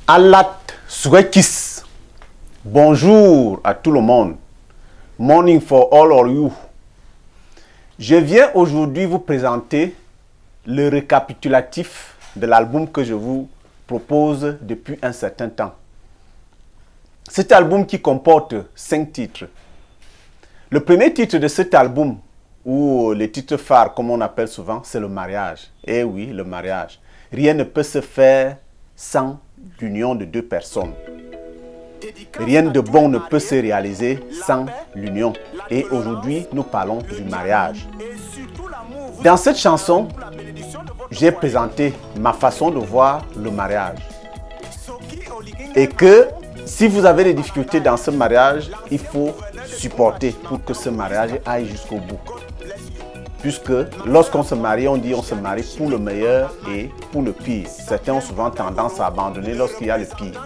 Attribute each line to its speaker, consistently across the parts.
Speaker 1: Alat Swekis. Bonjour à tout le monde. Morning for all of you. Je viens aujourd'hui vous présenter le récapitulatif de l'album que je vous propose depuis un certain temps. Cet album qui comporte 5 titres. Le premier titre de cet album, ou le titre phare comme on appelle souvent, c'est le mariage. Eh oui, le mariage. Rien ne peut se faire sans l'union de deux personnes. Rien de bon ne peut se réaliser sans l'union. Et aujourd'hui, nous parlons du mariage. Dans cette chanson, j'ai présenté ma façon de voir le mariage. Et que si vous avez des difficultés dans ce mariage, il faut supporter pour que ce mariage aille jusqu'au bout. Puisque lorsqu'on se marie, on dit on se marie pour le meilleur et pour le pire. Certains ont souvent tendance à abandonner lorsqu'il y a le pire.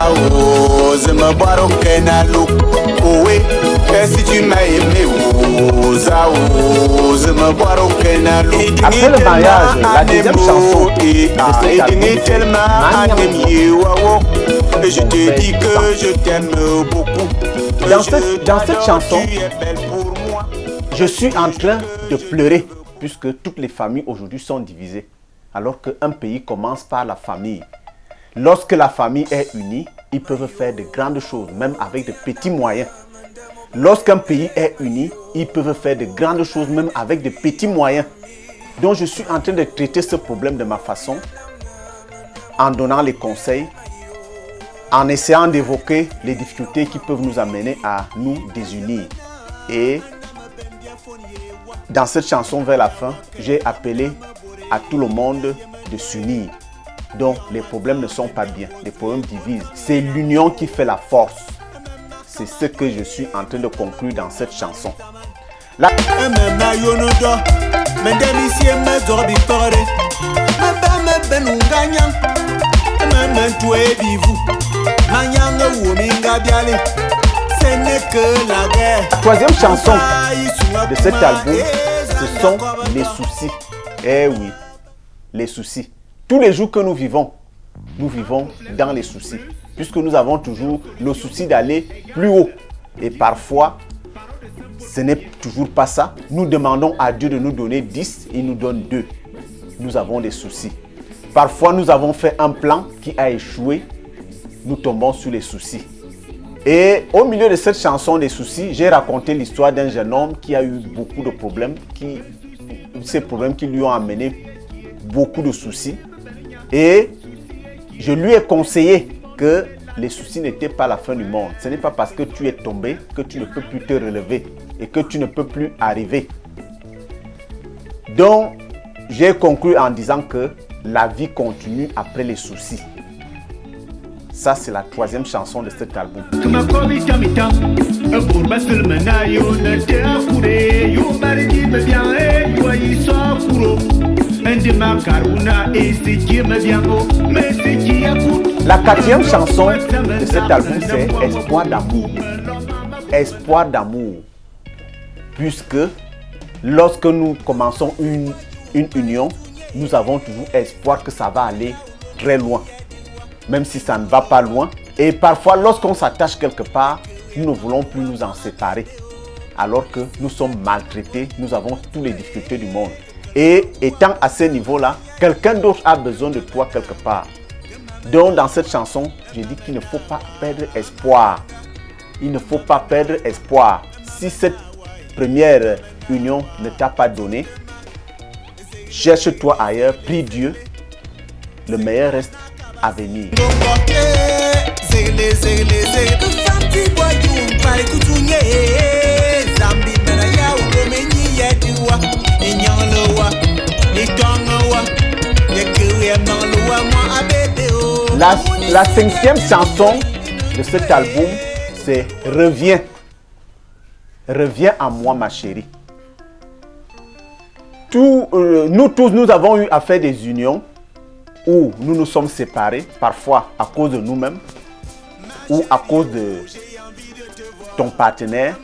Speaker 1: Après le mariage, la deuxième chanson de cet album,
Speaker 2: et je te dis que je t'aime beaucoup.
Speaker 1: Dans cette chanson, je suis en train de pleurer puisque toutes les familles aujourd'hui sont divisées. Alors qu'un pays commence par la famille. Lorsque la famille est unie, ils peuvent faire de grandes choses, même avec de petits moyens. Lorsqu'un pays est uni, ils peuvent faire de grandes choses, même avec de petits moyens. Donc je suis en train de traiter ce problème de ma façon, en donnant les conseils, en essayant d'évoquer les difficultés qui peuvent nous amener à nous désunir. Et dans cette chanson vers la fin, j'ai appelé à tout le monde de s'unir. Donc les problèmes ne sont pas bien, les problèmes divisent. C'est l'union qui fait la force. C'est ce que je suis en train de conclure dans cette chanson. La... troisième chanson de cet album, ce sont les soucis. Eh oui, les soucis. Tous les jours que nous vivons dans les soucis. Puisque nous avons toujours le souci d'aller plus haut. Et parfois, ce n'est toujours pas ça. Nous demandons à Dieu de nous donner 10, il nous donne 2. Nous avons des soucis. Parfois, nous avons fait un plan qui a échoué. Nous tombons sur les soucis. Et au milieu de cette chanson des soucis, j'ai raconté l'histoire d'un jeune homme qui a eu beaucoup de problèmes. Ces problèmes qui lui ont amené beaucoup de soucis. Et je lui ai conseillé que les soucis n'étaient pas la fin du monde. Ce n'est pas parce que tu es tombé que tu ne peux plus te relever et que tu ne peux plus arriver. Donc, j'ai conclu en disant que la vie continue après les soucis. Ça, c'est la troisième chanson de cet album. La quatrième chanson de cet album, c'est Espoir d'amour. Espoir d'amour. Puisque lorsque nous commençons une union, nous avons toujours espoir que ça va aller très loin. Même si ça ne va pas loin. Et parfois, lorsqu'on s'attache quelque part, nous ne voulons plus nous en séparer. Alors que nous sommes maltraités, nous avons toutes les difficultés du monde. Et étant à ce niveau-là, quelqu'un d'autre a besoin de toi quelque part. Donc, dans cette chanson, je dis qu'il ne faut pas perdre espoir. Il ne faut pas perdre espoir. Si cette première union ne t'a pas donné, cherche-toi ailleurs, prie Dieu. Le meilleur reste à venir. La cinquième chanson de cet album, c'est Reviens. Reviens à moi, ma chérie. Nous tous, nous avons eu à faire des unions où nous nous sommes séparés, parfois à cause de nous-mêmes ou à cause de ton partenaire,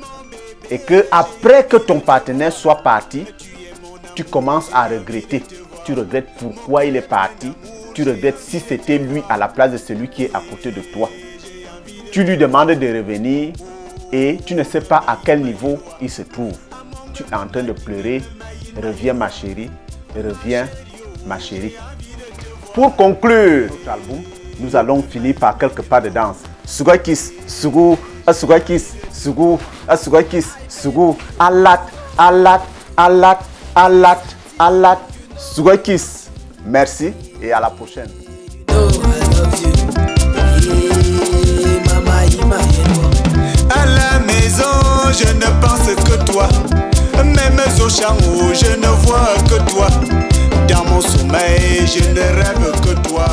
Speaker 1: et que après que ton partenaire soit parti, tu commences à regretter. Tu regrettes pourquoi il est parti. Tu regrettes si c'était lui à la place de celui qui est à côté de toi. Tu lui demandes de revenir et tu ne sais pas à quel niveau il se trouve. Tu es en train de pleurer. Reviens ma chérie. Reviens ma chérie. Pour conclure notre album, nous allons finir par quelques pas de danse. Sugoi kiss, sugu, asugoi kiss, sugu, asugoi kiss, sugu, alat, alat, alat, alat, alat, sugoi kiss. Merci et à la prochaine.
Speaker 2: À la maison, je ne pense que toi. Même au champ où je ne vois que toi. Dans mon sommeil, je ne rêve que toi.